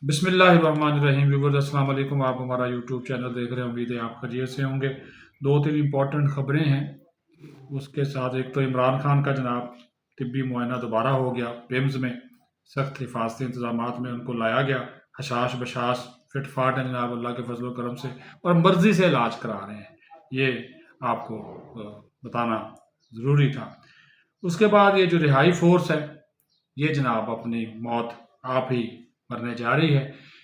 बिस्मिल्लाहिर्रहमानिर्रहीम। व्यूअर्स अस्सलाम वालेकुम। आप हमारा यूट्यूब चैनल देख रहे हैं, उम्मीद है आप खैरियत से होंगे। दो तीन इम्पोर्टेंट खबरें हैं, उसके साथ एक तो इमरान खान का जनाब तिब्बी मुआयना दोबारा हो गया। पिम्स में सख्त हिफाजती इंतजामात में उनको लाया गया। हशाश बशाश फिट फाट है जनाब, अल्लाह के फजल करम से, और मर्जी से इलाज करा रहे हैं। ये आपको बताना ज़रूरी था। उसके बाद ये जो रिहाई फोर्स है, ये जनाब अपनी मौत आप ही मरने जा रही है,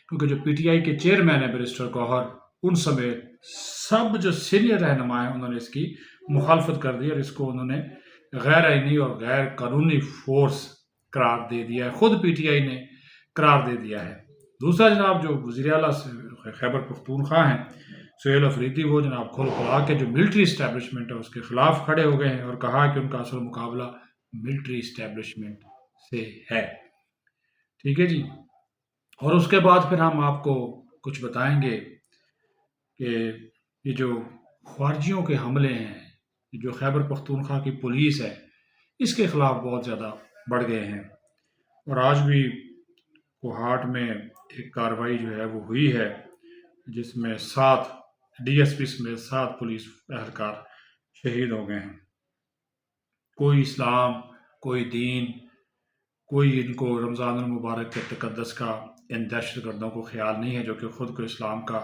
क्योंकि जो पीटीआई के चेयरमैन है बैरिस्टर गौहर, उन समेत सब जो सीनियर रहनुमा हैं उन्होंने इसकी मुखालफत कर दी और इसको उन्होंने गैर आइनी और गैर कानूनी फोर्स करार दे दिया है। खुद पीटीआई ने करार दे दिया है। दूसरा जनाब जो वज़ीर आला खैबर पख्तूनख्वा हैं सुहेल अफरीदी, वो जनाब खुल खुला के जो मिलिट्री इस्टेब्लिशमेंट है उसके खिलाफ खड़े हो गए हैं और कहा कि उनका असल मुकाबला मिलिट्री इस्टेब्लिशमेंट से है। ठीक है जी। और उसके बाद फिर हम आपको कुछ बताएंगे कि ये जो ख्वारजियों के हमले हैं, जो खैबर पख्तूनख्वा की पुलिस है, इसके खिलाफ बहुत ज़्यादा बढ़ गए हैं। और आज भी कोहाट में एक कार्रवाई जो है वो हुई है, जिसमें 7 डीएसपी समेत 7 पुलिस एहलकार शहीद हो गए हैं। कोई इस्लाम, कोई दीन, कोई इनको रमज़ान मुबारक के तकद्दस का इन दहशतगर्दों को ख्याल नहीं है, जो कि ख़ुद को इस्लाम का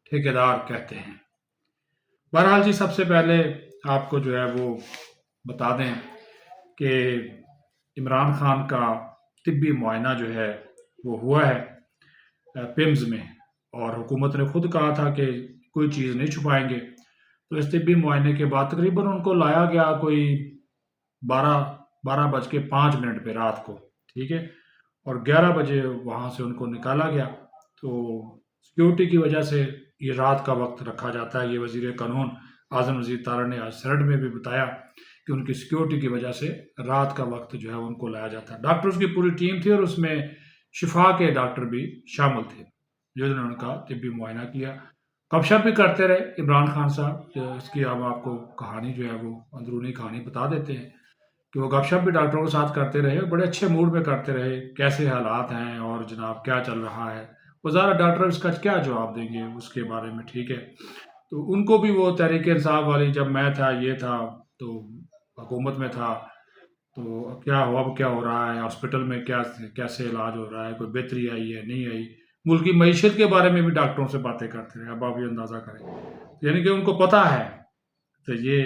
ठेकेदार कहते हैं। बहरहाल जी, सबसे पहले आपको जो है वो बता दें कि इमरान खान का तिब्बी मुआयना जो है वो हुआ है पिम्स में, और हुकूमत ने खुद कहा था कि कोई चीज़ नहीं छुपाएंगे। तो इस तिब्बी मुआयने के बाद तकरीबन उनको लाया गया कोई 12:05 पे रात को, ठीक है, और 11 बजे वहाँ से उनको निकाला गया। तो सिक्योरिटी की वजह से ये रात का वक्त रखा जाता है। ये वज़ीर कानून आज़म वज़ीर तारा ने आज सरड में भी बताया कि उनकी सिक्योरिटी की वजह से रात का वक्त जो है उनको लाया जाता है। डॉक्टर्स की पूरी टीम थी और उसमें शिफा के डॉक्टर भी शामिल थे, जिन्होंने उनका तिब्बी मुआयना किया। गपशप भी करते रहे इमरान खान साहब। इसकी अब आपको कहानी जो है वो अंदरूनी कहानी बता देते हैं कि वो गपशप भी डॉक्टरों के साथ करते रहे, बड़े अच्छे मूड में करते रहे, कैसे हालात हैं और जनाब क्या चल रहा है। वो ज़रा डॉक्टर इसका क्या जवाब देंगे उसके बारे में, ठीक है। तो उनको भी वो तहरीक इंसाफ वाली, जब मैं था ये था तो हुकूमत में था तो क्या हुआ, अब क्या हो रहा है हॉस्पिटल में, क्या कैसे इलाज हो रहा है, कोई बेहतरी आई है नहीं आई, मुल्क की मईशत के बारे में भी डॉक्टरों से बातें करते रहे। अब आप ये अंदाज़ा करें, यानी कि उनको पता है। तो ये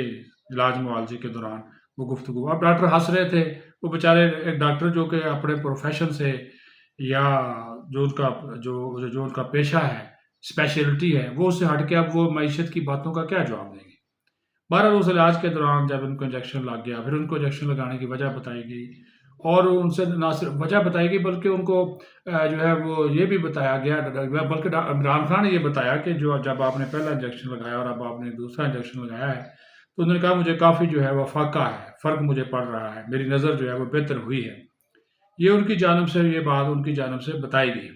इलाज मुआवजे के दौरान वो गुफ्तगू, अब डॉक्टर हंस रहे थे, वो बेचारे एक डॉक्टर जो कि अपने प्रोफेशन से या जो उनका पेशा है, स्पेशलिटी है, वो उससे हट के अब वो मईशत की बातों का क्या जवाब देंगे। बहरहाल उस इलाज के दौरान जब उनको इंजेक्शन लग गया, फिर उनको इंजेक्शन लगाने की वजह बताई गई, और उनसे ना सिर्फ वजह बताई गई बल्कि उनको जो है वो ये भी बताया गया, बल्कि इमरान खान ने ये बताया कि जो जब आपने पहला इंजेक्शन लगाया और अब आपने दूसरा इंजेक्शन लगाया है, तो उन्होंने कहा मुझे काफ़ी जो है वो फाका है, फ़र्क मुझे पड़ रहा है, मेरी नज़र जो है वो बेहतर हुई है। ये उनकी जानिब से, ये बात उनकी जानिब से बताई गई।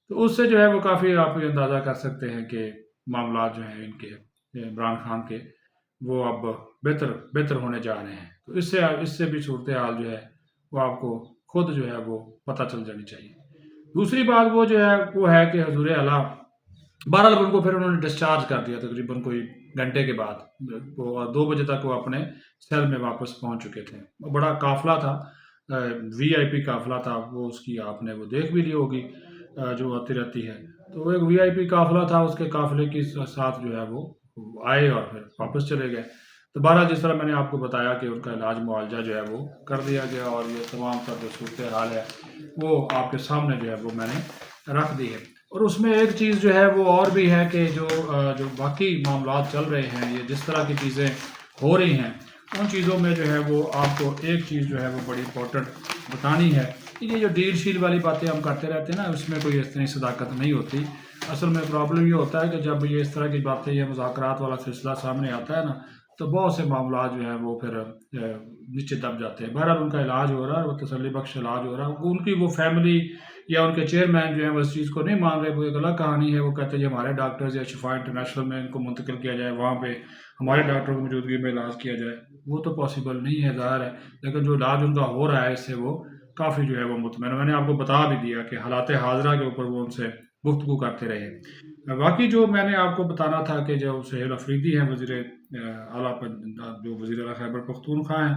तो उससे जो है वो काफ़ी आप ये अंदाज़ा कर सकते हैं कि मामला जो हैं इनके, इमरान खान के, वो अब बेहतर बेहतर होने जा रहे हैं। तो इससे भी सूरत हाल जो है वो आपको खुद जो है वो पता चल जानी चाहिए। दूसरी बात वो जो है वो है कि हजूर आला, बहरहाल उनको फिर उन्होंने डिस्चार्ज कर दिया तकरीबन कोई घंटे के बाद। वो 2 बजे तक वो अपने सेल में वापस पहुंच चुके थे। वो बड़ा काफिला था, वीआईपी काफिला था वो, उसकी आपने वो देख भी ली होगी जो आती रहती है। तो वो एक वीआईपी काफिला था, उसके काफिले के साथ जो है वो आए और फिर वापस चले गए। तो बहरहाल जिस तरह मैंने आपको बताया कि उनका इलाज मुआवजा जो है वो कर दिया गया, और ये तमाम तर जो सूरत हाल है वो आपके सामने जो है वो मैंने रख दी है। और उसमें एक चीज़ जो है वो और भी है कि जो बाकी मामला चल रहे हैं, ये जिस तरह की चीज़ें हो रही हैं, उन चीज़ों में जो है वो आपको एक चीज़ जो है वो बड़ी इंपॉर्टेंट बतानी है कि ये जो डील शील वाली बातें हम करते रहते हैं ना, उसमें कोई इतनी सदाकत नहीं होती। असल में प्रॉब्लम ये होता है कि जब ये इस तरह की बातें, ये मुज़ाकरात वाला सिलसिला सामने आता है ना, तो बहुत से मामला जो है वो फिर नीचे दब जाते हैं। बहरहाल उनका इलाज हो रहा है, वो तसल्ली बख्श इलाज हो रहा है। उनकी वो फैमिली या उनके चेयरमैन जो है वो इस चीज़ को नहीं मान रहे, वो एक अलग कहानी है। वो कहते हैं हमारे डॉक्टर्स या शिफा इंटरनेशनल में इनको मुंतकिल किया जाए, वहाँ पे हमारे डॉक्टरों की मौजूदगी में इलाज किया जाए। वो तो पॉसिबल नहीं है, ज़ाहिर है। लेकिन जो इलाज उनका हो रहा है इससे वो काफ़ी जो है वो मुतमईन, मैंने आपको बता भी दिया कि हालात हाज़िरा के ऊपर वो उनसे गुफ्तगू करते रहे। बाकी जो मैंने आपको बताना था कि जो सुहेल अफरीदी हैं आला जो वज़ीर आला खैबर पख्तूनख्वा हैं,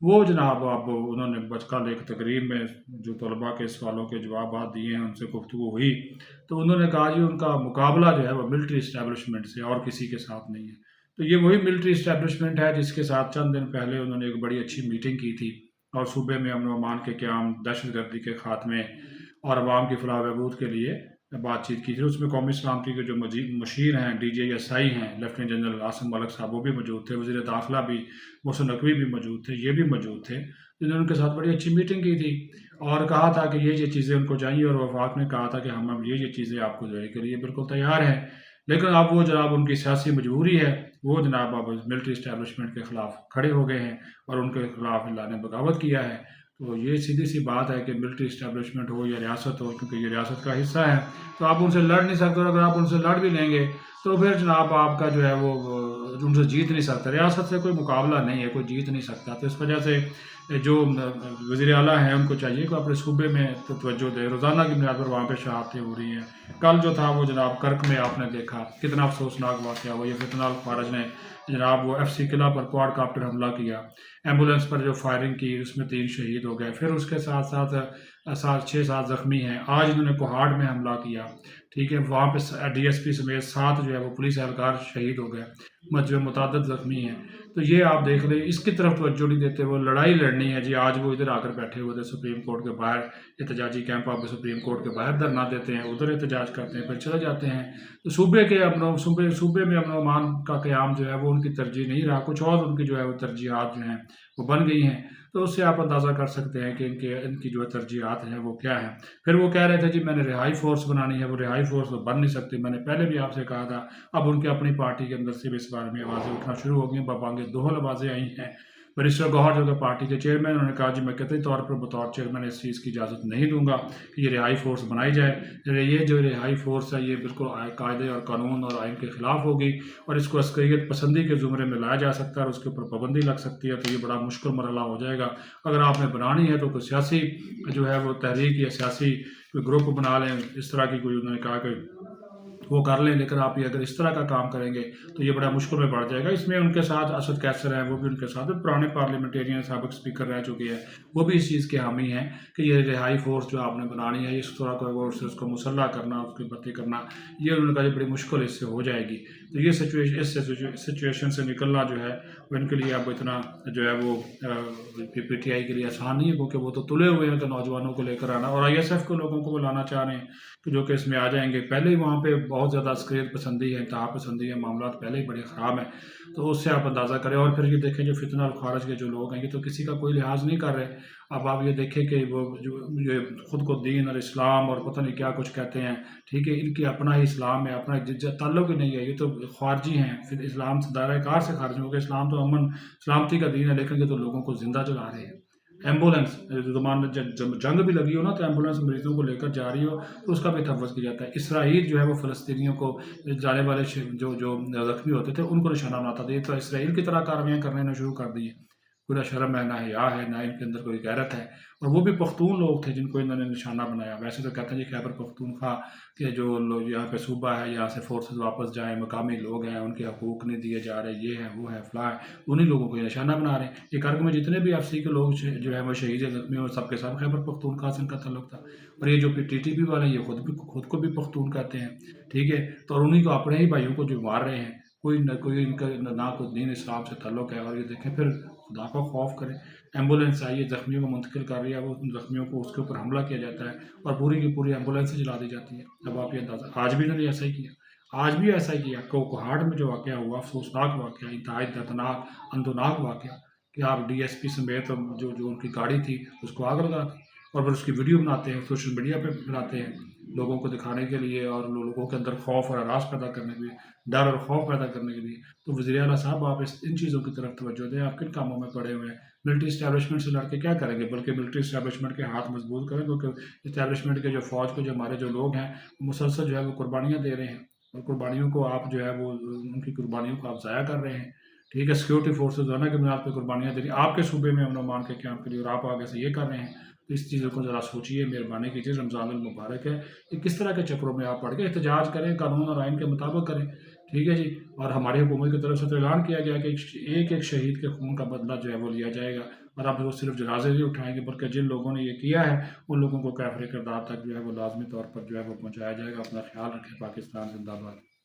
वो जनाब अब उन्होंने कल एक तकरीब में जो तलबा के सवालों के जवाब दिए हैं, उनसे गुफ्तगू हुई, तो उन्होंने कहा जी उनका मुकाबला जो है वो मिलिट्री इस्टेब्लिशमेंट से और किसी के साथ नहीं है। तो ये वही मिलिट्री इस्टेब्लिशमेंट है जिसके साथ चंद दिन पहले उन्होंने एक बड़ी अच्छी मीटिंग की थी और सूबे में अमन व अमान के क़याम, दहशतगर्दी के खात्मे और अवाम की फलाह बहबूद के लिए बातचीत की थी। उसमें कौमी सलामती के जो मशीर हैं, DJSI हैं, लेफ्टिनेंट जनरल आसिम मलिक साहब, वो भी मौजूद थे, वज़ीर दाखिला भी मोहसिन नकवी भी मौजूद थे, ये भी मौजूद थे, जिन्होंने उनके साथ बड़ी अच्छी मीटिंग की थी और कहा था कि ये चीज़ें उनको चाहिए और वफाक ने कहा था कि हम अब ये चीज़ें आपको देने के लिए बिल्कुल तैयार हैं। लेकिन अब वो जनाब उनकी सियासी मजबूरी है, वो जनाब अब मिलिट्री इस्टेब्लिशमेंट के ख़िलाफ़ खड़े हो गए हैं और उनके ख़िलाफ़ अल्लाह ने बगावत किया है। तो ये सीधी सी बात है कि मिलिट्री इस्टेब्लिशमेंट हो या रियासत हो, क्योंकि ये रियासत का हिस्सा है, तो आप उनसे लड़ नहीं सकते और अगर आप उनसे लड़ भी लेंगे तो फिर जनाब आपका जो है वो उनसे जीत नहीं सकते, रियासत से कोई मुकाबला नहीं है, कोई जीत नहीं सकता। तो इस वजह से जो वज़ीर आला हैं उनको चाहिए कि अपने सूबे में तो तवज्जो दें, रोज़ाना की बुनियाद पर वहाँ पे शहादतें हो रही हैं। कल जो था वो जनाब कर्क में आपने देखा कितना अफसोसनाक वाक़या हुआ, ये फितना अल खारज ने जनाब वो FC किला पर क्वाडकाप्टर हमला किया, एम्बुलेंस पर जो फायरिंग की उसमें 3 शहीद हो गए, फिर उसके साथ साथ 6-7 ज़ख्मी हैं। आज इन्होंने कोहाड़ में हमला किया, ठीक है, वहाँ पे DSP समेत 7 जो है वो पुलिस एहलकार शहीद हो गए, जो मुतअद्दिद ज़ख्मी हैं। तो ये आप देख लें, इसकी तरफ तवज्जो नहीं देते, वो लड़ाई लड़नी है जी। आज वो इधर आकर बैठे हुए थे सुप्रीम कोर्ट के बाहर, एहतजाजी कैंप आप सुप्रीम कोर्ट के बाहर धरना देते हैं, उधर एहतजाज करते हैं, फिर चले जाते हैं। तो सूबे में अमन अमान का क़याम जो है वो उनकी तरजीह नहीं रहा, कुछ और उनकी जो है वो तरजीहात जो हैं वो बन गई हैं। तो उससे आप अंदाज़ा कर सकते हैं कि इनकी जो है तरजीहात हैं वो क्या हैं। फिर वो कह रहे थे जी मैंने रिहाई फ़ोर्स बनानी है, वो रिहाई फ़ोर्स तो बन नहीं सकती। मैंने पहले भी आपसे कहा था, अब उनकी अपनी पार्टी के अंदर से भी इस बारे में आवाज़ें उठना शुरू हो गई, बबांगे दोहल आवाज़ें आई हैं। बैरिस्टर गौहर जो कि पार्टी के चेयरमैन, उन्होंने कहा जी मैं कतई तौर पर बतौर चेयरमैन इस चीज़ की इजाज़त नहीं दूंगा कि ये रिहाई फ़ोर्स बनाई जाए। ये जो रिहाई फ़ोर्स है ये बिल्कुल कायदे और कानून और आइन के ख़िलाफ़ होगी और इसको अस्करियत पसंदी के ज़ुमरे में लाया जा सकता है और उसके ऊपर पाबंदी लग सकती है। तो ये बड़ा मुश्किल मरहला हो जाएगा। अगर आपने बनानी है तो कोई सियासी जो है वो तहरीक या सियासी कोई ग्रुप बना लें, इस तरह की कोई, उन्होंने कहा कि वो कर लें, लेकिन आप ये अगर इस तरह का काम करेंगे तो ये बड़ा मुश्किल में पड़ जाएगा। इसमें उनके साथ असद कैसर हैं, वो भी उनके साथ पुराने पार्लियामेंटेरियन साबिक स्पीकर रह चुके हैं, वो भी इस चीज़ के हामी हैं कि ये रिहाई फ़ोर्स जो आपने बनानी है, इस तरह का वो उसको मुसल्ला करना, उसकी भर्ती करना, ये उन्होंने कहा बड़ी मुश्किल इससे हो जाएगी। तो ये सिचुएशन से निकलना जो है वो इनके लिए अब इतना जो है वो PTI के लिए आसान नहीं है, क्योंकि वो तो तुले हुए हैं कि नौजवानों को लेकर आना और ISF के लोगों को वो लाना चाह रहे हैं कि जो कि इसमें आ जाएंगे। पहले ही वहाँ पे बहुत ज़्यादा अस्करियत पसंदी है, इंतहा पसंदी है, मामला पहले ही बड़े ख़राब हैं, तो उससे आप अंदाज़ा करें। और फिर ये देखें जो फितना अल खारज के जो लोग हैं, ये तो किसी का कोई लिहाज नहीं कर रहे। अब आप ये देखें कि वो जो ये ख़ुद को दीन और इस्लाम और पता नहीं क्या कुछ कहते हैं, ठीक है, इनकी अपना ही इस्लाम है, अपना ताल्लुक ही नहीं है, ये तो खारजी हैं, फिर इस्लाम से दायरा कार से खारिज हो गए। इस्लाम तो अमन सलामती का दीन है, लेकिन ये तो लोगों को ज़िंदा जला रहे हैं। एम्बुलेंस ज़मान जंग भी लगी हो ना, तो एम्बुलेंस मरीजों को लेकर जा रही हो तो उसका भी तहफ़्फ़ुज़ किया जाता है। इसराइल जो है वो फ़लस्तीनियों को जाने वाले जो जो ज़ख्मी होते थे उनको निशाना बनाता था। ये तो इसराइल की तरह कार्रवाइयाँ करने शुरू कर दी है। कोई ना शर्म है, ना हया है, ना इनके अंदर कोई गैरत है। और वो भी पख्तून लोग थे जिनको इन्होंने निशाना बनाया। वैसे तो कहते हैं जी खैबर पख्तूनख्वा के जो लोग यहाँ पे सूबा है, यहाँ से फोर्सेस वापस जाएँ, मकामी लोग हैं, उनके हकूक़ नहीं दिए जा रहे, ये है, वो है, फलाँ है, उन्हीं लोगों को ये निशाना बना रहे हैं। ये कर्क में जितने भी FC के लोग जो है वो शहीद या ज़ख्मी हुए, सबके सब खैबर पख्तूनख्वा से इनका ताल्लुक था। और ये जो TTP वाले ये खुद को भी पख्तून कहते हैं, ठीक है, तो और उन्हीं को अपने ही भाइयों को जो मार रहे हैं, कोई इनका ना कोई दीन इस्लाम से ताल्लुक है। और ये देखें फिर खुदा का खौफ करें, एम्बुलेंस आई है, ज़ख्मियों को मुंतकिल कर रही है, वो उन ज़ख्मियों को उसके ऊपर हमला किया जाता है और पूरी की पूरी एम्बुलेंस जला दी जाती है। अब आप ये अंदाज़ा, आज भी इन्होंने ऐसा ही किया, आज भी ऐसा ही किया। कोहाड़ में जो वाक़या हुआ, अफसोसनाक वाक़या, इंतहाई दर्दनाक, अंदोनाक वाक़या कि आप DSP समेत जो जो उनकी गाड़ी थी उसको आग लगा दी और फिर उसकी वीडियो बनाते हैं, सोशल मीडिया पे बनाते हैं लोगों को दिखाने के लिए और लोगों के अंदर खौफ और हरास पैदा करने के लिए, डर और खौफ पैदा करने के लिए। तो वज़ीर आला साहब आप इन चीज़ों की तरफ तवज्जो दें, आप किन कामों में पड़े हुए हैं। मिलिट्री इस्टेब्लिशमेंट से लड़के क्या करेंगे, बल्कि मिलिट्री इस्टेब्लिशमेंट के हाथ मजबूत करें, क्योंकि इस्टेब्लिशमेंट के जो फ़ौज के जो हमारे जो लोग हैं मुसलसल जो है वो कुर्बानियाँ दे रहे हैं और कुर्बानियों को आप जो है वो उनकी कुर्बानियों को आप ज़ाया कर रहे हैं, ठीक है। सिक्योरिटी फोर्सेज है ना कि बुनियाद पर कुर्बानियाँ दे रही हैं आपके सूबे में अमन अमान के क़याम के लिए और आप आगे से ये कर रहे हैं। تو اس چیزوں کو ذرا سوچیے، مہربانی کیجیے، رمضان المبارک ہے، یہ کس طرح کے چکروں میں آپ پڑ کے احتجاج کریں، قانون اور آئین کے مطابق کریں، ٹھیک ہے جی۔ اور ہماری حکومت کی طرف سے تو اعلان کیا گیا کہ ایک ایک شہید کے خون کا بدلہ جو ہے وہ لیا جائے گا، اور اب وہ صرف جنازے نہیں اٹھائیں گے بلکہ جن لوگوں نے یہ کیا ہے ان لوگوں کو کیفر کردار تک جو ہے وہ لازمی طور پر جو ہے وہ پہنچایا جائے گا۔ اپنا خیال رکھیں، پاکستان زندہ باد۔